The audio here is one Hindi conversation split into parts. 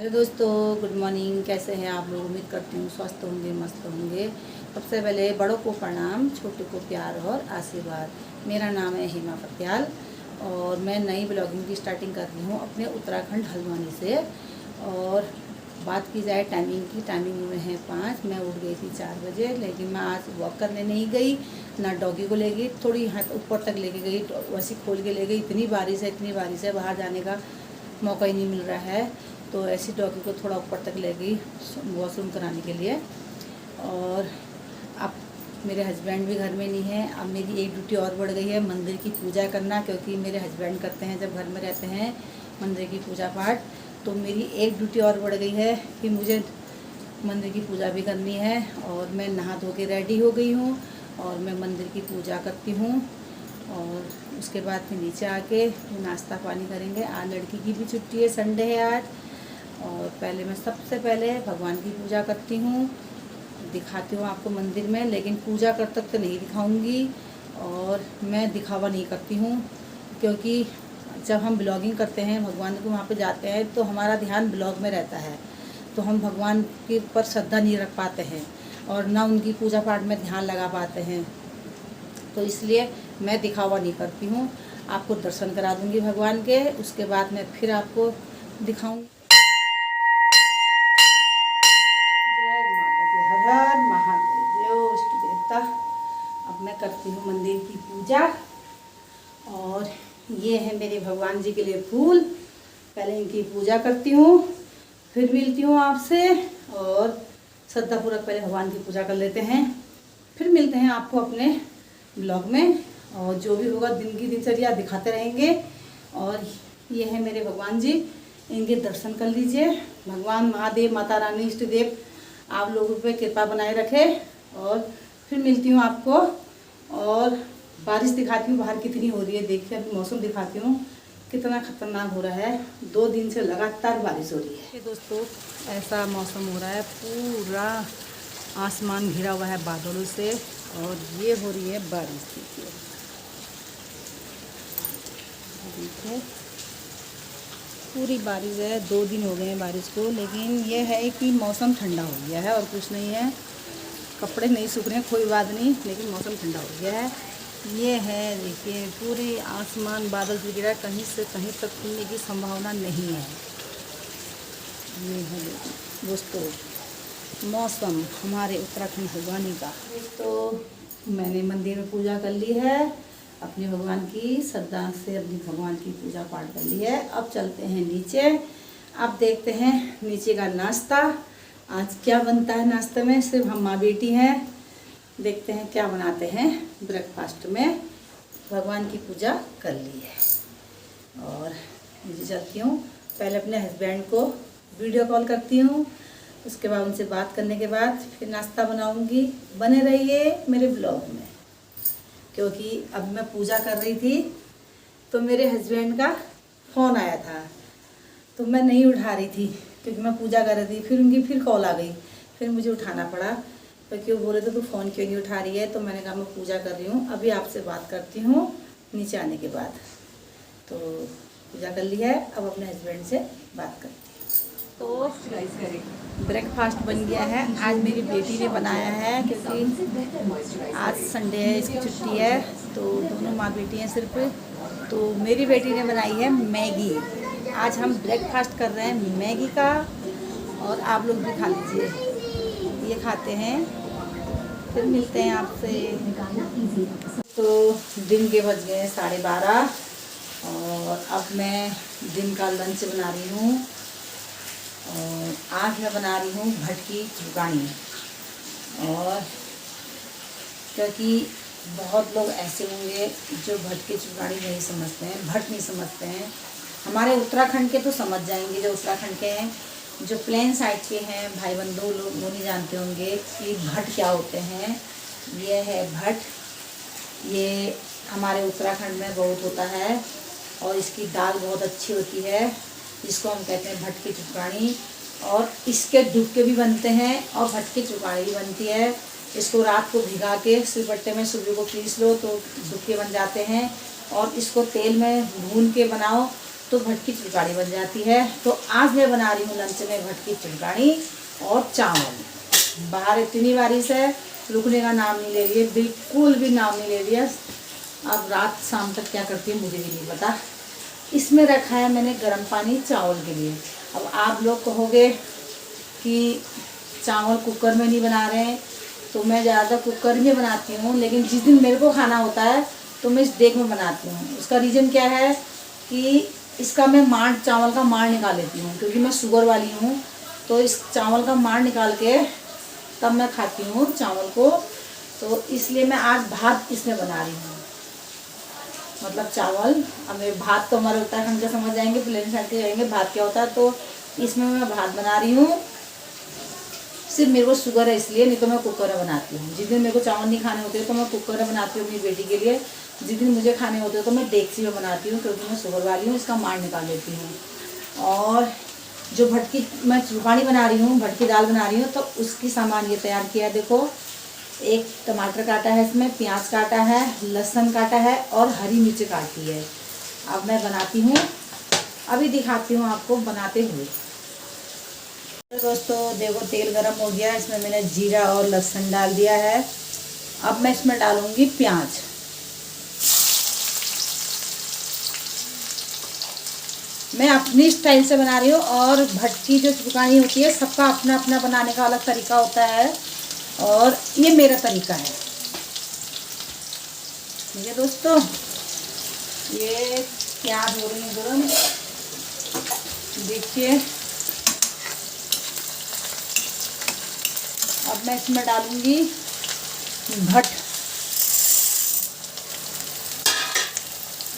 हेलो दोस्तों, गुड मॉर्निंग। कैसे हैं आप लोग? उम्मीद करती हूँ स्वस्थ होंगे, मस्त होंगे। सबसे पहले बड़ों को प्रणाम, छोटों को प्यार और आशीर्वाद। मेरा नाम है हेमा पत्याल और मैं नई ब्लॉगिंग की स्टार्टिंग कर रही हूँ अपने उत्तराखंड हल्द्वानी से। और बात की जाए टाइमिंग की, टाइमिंग में है 5। मैं उठ गई थी 4 बजे, लेकिन मैं आज वॉक करने नहीं गई, ना डॉगी को ले गई। थोड़ी यहाँ ऊपर तक लेके गई, वैसे खोल के ले गई। इतनी बारिश है, बाहर जाने का मौका ही नहीं मिल रहा है। तो ऐसी डॉगी को थोड़ा ऊपर तक ले गई वॉशरूम कराने के लिए। और अब मेरे हस्बैंड भी घर में नहीं है। अब मेरी एक ड्यूटी और बढ़ गई है, मंदिर की पूजा करना, क्योंकि मेरे हस्बैंड करते हैं जब घर में रहते हैं मंदिर की पूजा पाठ। तो मेरी एक ड्यूटी और बढ़ गई है कि मुझे मंदिर की पूजा भी करनी है। और मैं नहा धो के रेडी हो गई हूँ और मैं मंदिर की पूजा करती हूँ। और उसके बाद फिर नीचे आके नाश्ता पानी करेंगे। आज लड़की की भी छुट्टी है, संडे है आज। और पहले मैं सबसे पहले भगवान की पूजा करती हूँ, दिखाती हूँ आपको मंदिर में, लेकिन पूजा कर तक तो नहीं दिखाऊंगी। और मैं दिखावा नहीं करती हूँ, क्योंकि जब हम ब्लॉगिंग करते हैं, भगवान को वहाँ पे जाते हैं, तो हमारा ध्यान ब्लॉग में रहता है। तो हम भगवान के ऊपर श्रद्धा नहीं रख पाते हैं और ना उनकी पूजा पाठ में ध्यान लगा पाते हैं। तो इसलिए मैं दिखावा नहीं करती हूँ। आपको दर्शन करा दूँगी भगवान के, उसके बाद मैं फिर आपको दिखाऊँगी। हर हर महादेव, जय इष्ट देवता। अब मैं करती हूँ मंदिर की पूजा। और ये है मेरे भगवान जी के लिए फूल। पहले इनकी पूजा करती हूँ, फिर मिलती हूँ आपसे। और श्रद्धापूर्वक पहले भगवान की पूजा कर लेते हैं, फिर मिलते हैं आपको अपने ब्लॉग में। और जो भी होगा दिन की दिनचर्या दिखाते रहेंगे। और ये है मेरे भगवान जी, इनके दर्शन कर लीजिए। भगवान महादेव, माता रानी, इष्ट देव आप लोगों पे कृपा बनाए रखे। और फिर मिलती हूँ आपको। और बारिश दिखाती हूँ बाहर कितनी हो रही है। देखिए अभी मौसम दिखाती हूँ कितना खतरनाक हो रहा है। 2 दिन से लगातार बारिश हो रही है दोस्तों। ऐसा मौसम हो रहा है, पूरा आसमान घिरा हुआ है बादलों से। और ये हो रही है बारिश। देखिए पूरी बारिश है। 2 दिन हो गए हैं बारिश को, लेकिन ये है कि मौसम ठंडा हो गया है और कुछ नहीं है। कपड़े नहीं सूख रहे हैं, कोई बात नहीं, लेकिन मौसम ठंडा हो गया है। ये है देखिए, पूरे आसमान बादल से गिरा, कहीं से कहीं तक खुलने की संभावना नहीं है। ये है दोस्तों मौसम हमारे उत्तराखंड हल्द्वानी का। तो मैंने मंदिर में पूजा कर ली है, अपने भगवान की श्रद्धा से अपनी भगवान की पूजा पाठ कर ली है। अब चलते हैं नीचे। अब देखते हैं नीचे का नाश्ता आज क्या बनता है। नाश्ते में सिर्फ हम माँ बेटी हैं, देखते हैं क्या बनाते हैं ब्रेकफास्ट में। भगवान की पूजा कर ली है और मुझे चलती हूँ। पहले अपने हस्बैंड को वीडियो कॉल करती हूँ, उसके बाद उनसे बात करने के बाद फिर नाश्ता बनाऊँगी। बने रहिए मेरे ब्लॉग में, क्योंकि अब मैं पूजा कर रही थी तो मेरे हस्बैंड का फ़ोन आया था, तो मैं नहीं उठा रही थी क्योंकि मैं पूजा कर रही थी। फिर उनकी फिर कॉल आ गई, फिर मुझे उठाना पड़ा, क्योंकि वो बोले थे तू फ़ोन क्यों नहीं उठा रही है। तो मैंने कहा मैं पूजा कर रही हूँ, अभी आपसे बात करती हूँ नीचे आने के बाद। तो पूजा कर ली है, अब अपने हस्बैंड से बात करती हूँ। तो ब्रेकफास्ट बन गया है। आज मेरी बेटी ने बनाया है, क्योंकि आज संडे है, इसकी छुट्टी है। तो दोनों माँ बेटी हैं सिर्फ। तो मेरी बेटी ने बनाई है मैगी। आज हम ब्रेकफास्ट कर रहे हैं मैगी का, और आप लोग भी खा लीजिए। ये खाते हैं, फिर मिलते हैं आपसे। तो दिन के बज गए 12:30 और अब मैं दिन का लंच बना रही हूँ। और आज मैं बना रही हूँ भटकी चुगानी। और क्योंकि बहुत लोग ऐसे होंगे जो भटकी चुगानी नहीं समझते हैं, भट नहीं समझते हैं। हमारे उत्तराखंड के तो समझ जाएंगे, जो उत्तराखंड के हैं। जो प्लेन साइड के हैं भाई बंधु लोग, वो नहीं जानते होंगे कि भट क्या होते हैं। ये है भट, ये हमारे उत्तराखंड में बहुत होता है और इसकी दाल बहुत अच्छी होती है, जिसको हम कहते हैं भटकी चुगानी। और इसके डुबके भी बनते हैं और भटकी चुगानी भी बनती है। इसको रात को भिगा के सिलबट्टे में सुबह को पीस लो तो डुबके बन जाते हैं। और इसको तेल में भून के बनाओ तो भटकी चुड़कानी बन जाती है। तो आज मैं बना रही हूँ लंच में भटकी चुड़कानी और चावल। बाहर इतनी बारिश है, रुकने का नाम नहीं ले रही है, बिल्कुल भी नाम नहीं ले रही है। अब रात शाम तक क्या करती है मुझे भी नहीं पता। इसमें रखा है मैंने गर्म पानी चावल के लिए। अब आप लोग कहोगे कि चावल कुकर में नहीं बना रहे हैं, तो मैं ज़्यादा कुकर में बनाती हूँ, लेकिन जिस दिन मेरे को खाना होता है तो मैं इस देग में बनाती हूँ। उसका रीज़न क्या है कि इसका मैं मांड, चावल का मांड निकाल लेती हूँ, क्योंकि मैं शुगर वाली हूँ। तो इस चावल का मांड निकाल के तब मैं खाती हूँ चावल को। तो इसलिए मैं आज भात इसमें बना रही हूँ, मतलब चावल। अब भात तो हमारा होता है, हम क्या समझ जाएंगे, प्लेन खाते जाएंगे भात क्या होता है। तो इसमें मैं भात बना रही हूँ। सिर्फ मेरे को शुगर है इसलिए, नहीं तो मैं कुकर में बनाती हूँ। जिस दिन मेरे को चावल नहीं खाने होते तो मैं कुकर में बनाती हूँ अपनी बेटी के लिए। जिस दिन मुझे खाने होते तो मैं डेगची में बनाती हूँ, क्योंकि मैं शुगर वाली हूँ। इसका मांड निकाल लेती हूँ। और जो भटकी मैं चुड़कानी बना रही हूँ, भटकी दाल बना रही हूँ, तो उसकी सामान ये तैयार किया है। देखो, एक टमाटर काटा है, इसमें प्याज काटा है, लहसुन काटा है और हरी मिर्च काटी है। अब मैं बनाती हूँ, अभी दिखाती हूँ आपको बनाते हुए। तो दोस्तों देखो, तेल गरम हो गया, इसमें मैंने जीरा और लहसुन डाल दिया है। अब मैं इसमें डालूंगी प्याज। मैं अपनी स्टाइल से बना रही हूँ, और भटकी जो चुड़कानी होती है सबका अपना अपना बनाने का अलग तरीका होता है, और ये मेरा तरीका है। ठीक है दोस्तों, ये प्याज हो रही है गरम, देखिए। अब मैं इसमें डालूंगी भट,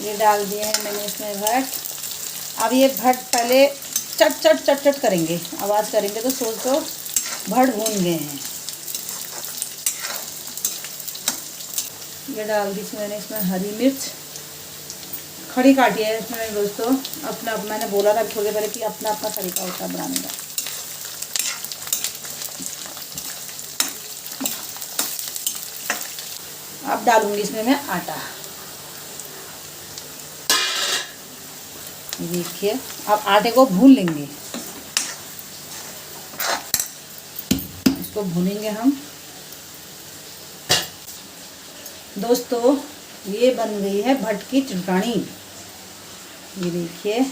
ये डाल दिए हैं मैंने इसमें भट। अब ये भट पहले चट चट चट चट करेंगे, आवाज़ करेंगे तो सोच दो भट भून गए हैं। ये डाल दी मैंने इसमें हरी मिर्च, खड़ी काटी है इसमें दोस्तों। अपना, मैंने बोला था थोड़ी देर पहले कि अपना अपना तरीका होता है बनाने का। अब डालूंगी इसमें मैं आटा, देखिए। अब आटे को भून लेंगे, इसको भूनेंगे हम दोस्तों। ये बन गई है भटकी चुड़कानी, ये देखिए।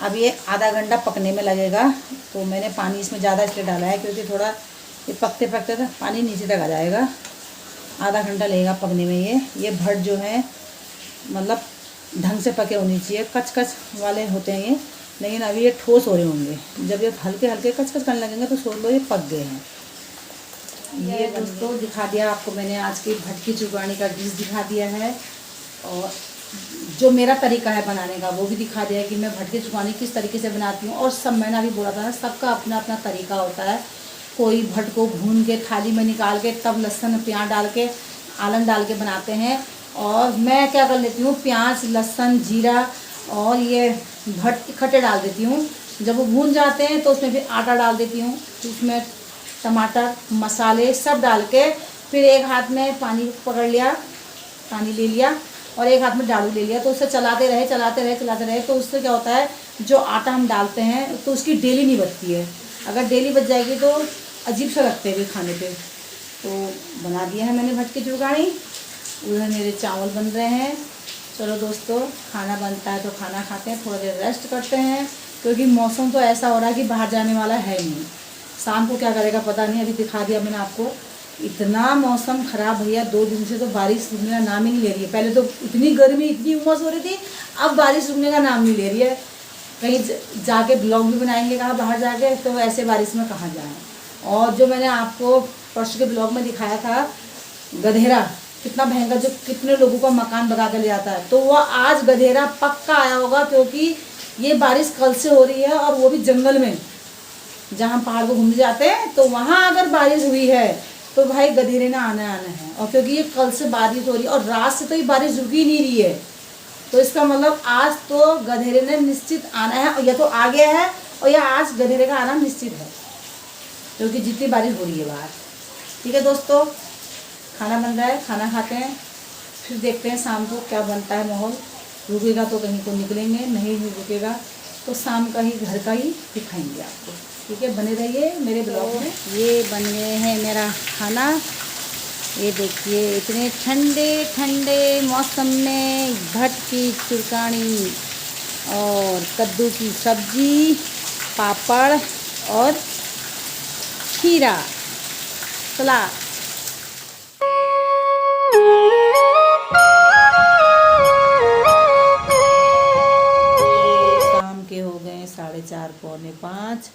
अब ये आधा घंटा पकने में लगेगा, तो मैंने पानी इसमें ज़्यादा इसलिए डाला है क्योंकि थोड़ा ये पकते पकते तो पानी नीचे तक आ जाएगा। आधा घंटा लगेगा पकने में। ये भट जो है मतलब ढंग से पके होनी चाहिए, कच कच वाले होते हैं ये, लेकिन अभी ये ठोस हो रहे होंगे। जब ये हल्के हल्के कच कच करने लगेंगे तो सोच लो ये पक गए हैं। ये दोस्तों दिखा दिया आपको मैंने, आज की भटकी चुड़कानी का डिश दिखा दिया है, और जो मेरा तरीका है बनाने का वो भी दिखा दिया है कि मैं भटकी चुड़कानी किस तरीके से बनाती हूँ। और सब मैंने अभी बोला था ना, सबका अपना अपना तरीका होता है। कोई भट को भून के थाली में निकाल के तब लहसुन प्याज डाल के आलन डाल के बनाते हैं, और मैं क्या कर लेती हूँ, प्याज लहसुन जीरा और ये भट इकट्ठे डाल देती हूँ। जब वो भून जाते हैं तो उसमें फिर आटा डाल देती हूँ, उसमें टमाटर मसाले सब डाल के, फिर एक हाथ में पानी पकड़ लिया, पानी ले लिया, और एक हाथ में झाड़ू ले लिया। तो उससे चलाते रहे चलाते रहे चलाते रहे, तो उससे क्या होता है, जो आटा हम डालते हैं तो उसकी डेली नहीं बचती है। अगर डेली बच जाएगी तो अजीब सा लगते हैं खाने पे। तो बना दिया है मैंने भटकी चुड़कानी, उधर मेरे चावल बन रहे हैं। चलो दोस्तों, खाना बनता है तो खाना खाते हैं, थोड़ा देर रेस्ट करते हैं, क्योंकि मौसम तो ऐसा हो रहा है कि बाहर जाने वाला है नहीं। शाम को क्या करेगा पता नहीं। अभी दिखा दिया मैंने आपको, इतना मौसम ख़राब भैया, 2 दिन से तो बारिश रुकने का नाम ही नहीं ले रही है। पहले तो इतनी गर्मी इतनी उमस हो रही थी, अब बारिश रुकने का नाम नहीं ले रही है। कहीं जाके ब्लॉग भी बनाएंगे कहाँ बाहर जाके, तो ऐसे बारिश में कहाँ जाएँ। और जो मैंने आपको परसों के ब्लॉग में दिखाया था गधेरा, कितना भयंकर, जो कितने लोगों का मकान भगा कर ले जाता है, तो वह आज गधेरा पक्का आया होगा, क्योंकि ये बारिश कल से हो रही है, और वो भी जंगल में, जहाँ पहाड़ को घूमने जाते हैं, तो वहाँ अगर बारिश हुई है तो भाई गधेरे ने आना है। और क्योंकि ये कल से बारिश हो रही है और रात से तो ये बारिश रुक ही नहीं रही है, तो इसका मतलब आज तो गधेरे ने निश्चित आना है, या तो आ गया है, और या आज गधेरे का आना निश्चित है, क्योंकि जितनी बारिश हो रही है बाहर। ठीक है दोस्तों, खाना बन रहा है, खाना खाते हैं, फिर देखते हैं शाम को क्या बनता है माहौल। रुकेगा तो कहीं को निकलेंगे, नहीं रुकेगा तो शाम का ही घर का ही दिखाएंगे आपको। ठीक है, बने रहिए मेरे ब्लॉग में। ये बन गए हैं मेरा खाना। ये देखिए, इतने ठंडे ठंडे मौसम में भट की चुरकानी और कद्दू की सब्जी, पापड़ और खीरा, सलाद। शाम के हो गए 4:30 पौने 5।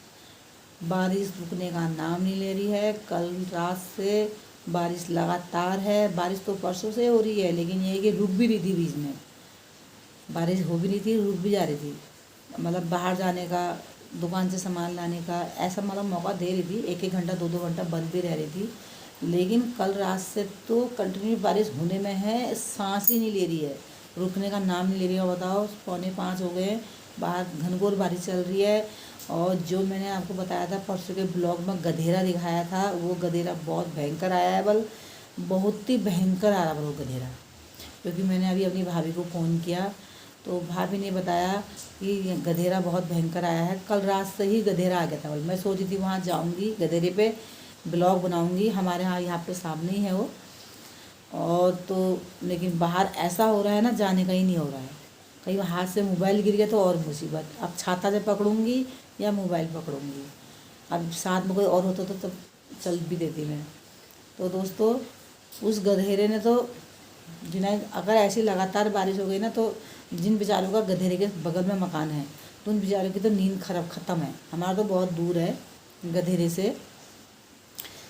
बारिश रुकने का नाम नहीं ले रही है। कल रात से बारिश लगातार है। बारिश तो परसों से हो रही है, लेकिन ये है कि रुक भी रही थी, बीच में बारिश हो भी रही थी, रुक भी जा रही थी। मतलब बाहर जाने का, दुकान से सामान लाने का, ऐसा मतलब मौका दे रही थी। 1-1 घंटा 2-2 घंटा बंद भी रह रही थी। लेकिन कल रात से तो कंटिन्यू बारिश होने में है, सांस ही नहीं ले रही है, रुकने का नाम नहीं ले रही है। बताओ, पौने 5 हो गए, बाहर घनघोर बारिश चल रही है। और जो मैंने आपको बताया था परसों के ब्लॉग में, गधेरा दिखाया था, वो गधेरा बहुत भयंकर आया है। बल बहुत ही भयंकर आ रहा है वो गधेरा। क्योंकि मैंने अभी अपनी भाभी को फ़ोन किया तो भाभी ने बताया कि गधेरा बहुत भयंकर आया है। कल रात से ही गधेरा आ गया था। बल मैं सोची थी वहाँ जाऊँगी, गधेरे पे ब्लॉग बनाऊँगी। हमारे यहाँ पे सामने ही है वो। और तो लेकिन बाहर ऐसा हो रहा है ना, जाने का ही नहीं हो रहा है। कहीं हाथ से मोबाइल गिर गया तो और मुसीबत। अब छाता से पकड़ूंगी या मोबाइल पकड़ूंगी। अब साथ में कोई और होता तो तब चल भी देती मैं। तो दोस्तों, उस गधेरे ने तो जिन्हें, अगर ऐसी लगातार बारिश हो गई ना, तो जिन बेचारों का गधेरे के बगल में मकान है तो उन बेचारों की तो नींद ख़त्म है। हमारा तो बहुत दूर है गधेरे से,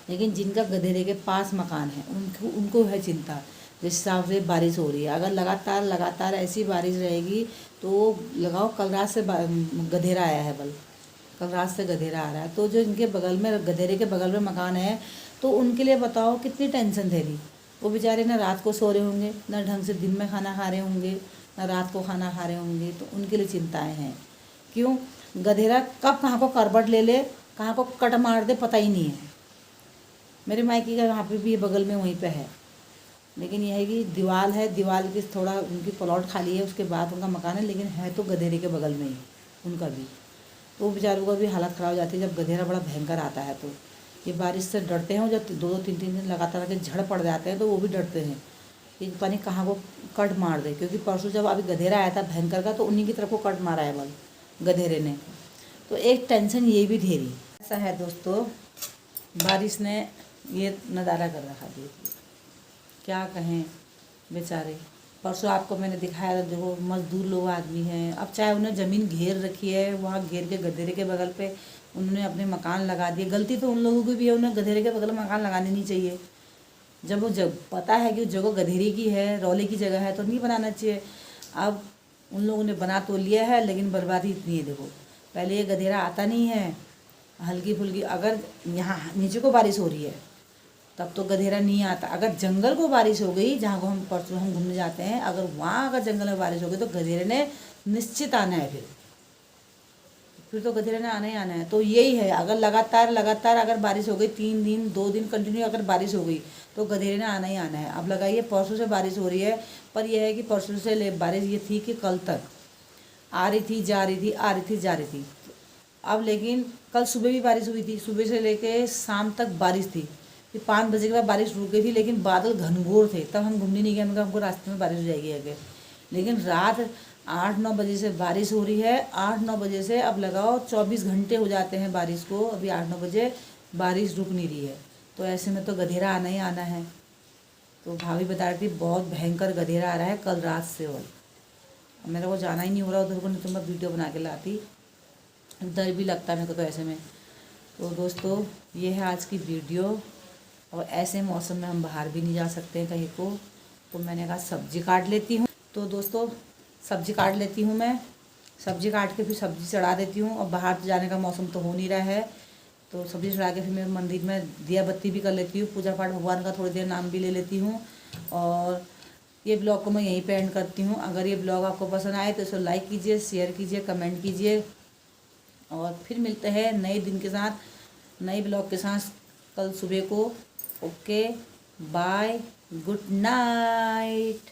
लेकिन जिनका गधेरे के पास मकान है उनको है चिंता। जिस हिसाब से बारिश हो रही है, अगर लगातार ऐसी बारिश रहेगी तो लगाओ, कल रात से गधेरा आया है। बल कल रात से गधेरा आ रहा है। तो जो इनके बगल में, गधेरे के बगल में मकान है, तो उनके लिए बताओ कितनी टेंशन दे रही। वो बेचारे ना रात को सो रहे होंगे, ना ढंग से दिन में खाना खा रहे होंगे, ना रात को खाना खा रहे होंगे। तो उनके लिए चिंताएँ हैं। क्यों? गधेरा कब कहाँ को करबट ले ले, कहाँ को कट मार दे, पता ही नहीं है। मेरे मायके का वहाँ पे भी बगल में वहीं पे है, लेकिन यह है कि दीवार है, दीवार की थोड़ा उनकी प्लॉट खाली है, उसके बाद उनका मकान है, लेकिन है तो गधेरे के बगल में ही उनका भी। तो बेचारों का भी हालत ख़राब हो जाती है जब गधेरा बड़ा भयंकर आता है। तो ये बारिश से डरते हैं। जब 2-2 3-3 दिन लगातार के झड़ पड़ जाते हैं तो वो भी डरते हैं कि पता नहीं कहाँ को कट मार दे। क्योंकि परसों जब अभी गधेरा आया था भयंकर का, तो उन्हीं की तरफ को कट मारा है बल गधेरे ने। तो एक टेंशन ये भी धेरी। ऐसा है दोस्तों, बारिश ने ये नज़ारा कर रखा। देखिए क्या कहें बेचारे। परसों आपको मैंने दिखाया था, देखो मज़दूर लोग आदमी हैं। अब चाहे उन्हें ज़मीन घेर रखी है, वहाँ घेर के गधेरे के बगल पे उन्होंने अपने मकान लगा दिए। गलती तो उन लोगों की भी है, उन्हें गधेरे के बगल में मकान लगाने नहीं चाहिए। जब पता है कि जगह गधेरे की है, रौले की जगह है, तो नहीं बनाना चाहिए। अब उन लोगों ने बना तो लिया है, लेकिन बर्बादी इतनी है। देखो, पहले ये गधेरा आता नहीं है, हल्की फुल्की अगर यहाँ नीचे को बारिश हो रही है तब तो गधेरा नहीं आता। अगर जंगल को बारिश हो गई, जहाँ को हम परसों हम घूमने जाते हैं, अगर वहाँ अगर जंगल में बारिश हो गई तो गधेरे ने निश्चित आना है। फिर तो गधेरे ने आना ही आना है। तो यही है, अगर लगातार अगर बारिश हो गई, 3 दिन 2 दिन कंटिन्यू अगर बारिश हो गई तो गधेरे ने आना ही आना है। अब लगाइए, परसों से बारिश हो रही है, पर यह है कि परसों से बारिश ये थी कि कल तक आ रही थी, जा रही थी, आ रही थी, जा रही थी। अब लेकिन कल सुबह भी बारिश हुई थी, सुबह से लेके शाम तक बारिश थी। फिर 5 बजे के बाद बारिश रुक गई थी, लेकिन बादल घनघोर थे, तब हम घूमने नहीं गए। हमको रास्ते में बारिश हो जाएगी आगे। लेकिन रात 8-9 बजे से बारिश हो रही है। 8-9 बजे से अब लगाओ 24 घंटे हो जाते हैं बारिश को। अभी 8-9 बजे बारिश रुक नहीं रही है। तो ऐसे में तो गधेरा आना ही आना है। तो भाभी बता रही थी बहुत भयंकर गधेरा आ रहा है कल रात से। और मेरे को जाना ही नहीं हो रहा उधर को, नहीं तो मैं वीडियो बना के लाती। डर भी लगता है मेरे को तो ऐसे में। तो दोस्तों, ये है आज की वीडियो। और ऐसे मौसम में हम बाहर भी नहीं जा सकते हैं कहीं को, तो मैंने कहा सब्जी काट लेती हूँ। तो दोस्तों, सब्जी काट लेती हूँ मैं। सब्जी काट के फिर सब्जी चढ़ा देती हूँ। और बाहर जाने का मौसम तो हो नहीं रहा है, तो सब्जी चढ़ा के फिर मैं मंदिर में दिया बत्ती भी कर लेती हूँ, पूजा पाठ भगवान का थोड़ी देर नाम भी ले लेती हूँ। और ये ब्लॉग को मैं यहीं पे एंड करती हूँ। अगर ये ब्लॉग आपको पसंद आए तो इसे लाइक कीजिए, शेयर कीजिए, कमेंट कीजिए। और फिर मिलते हैं नए दिन के साथ, नए ब्लॉग के साथ कल सुबह को। Okay, bye, good night.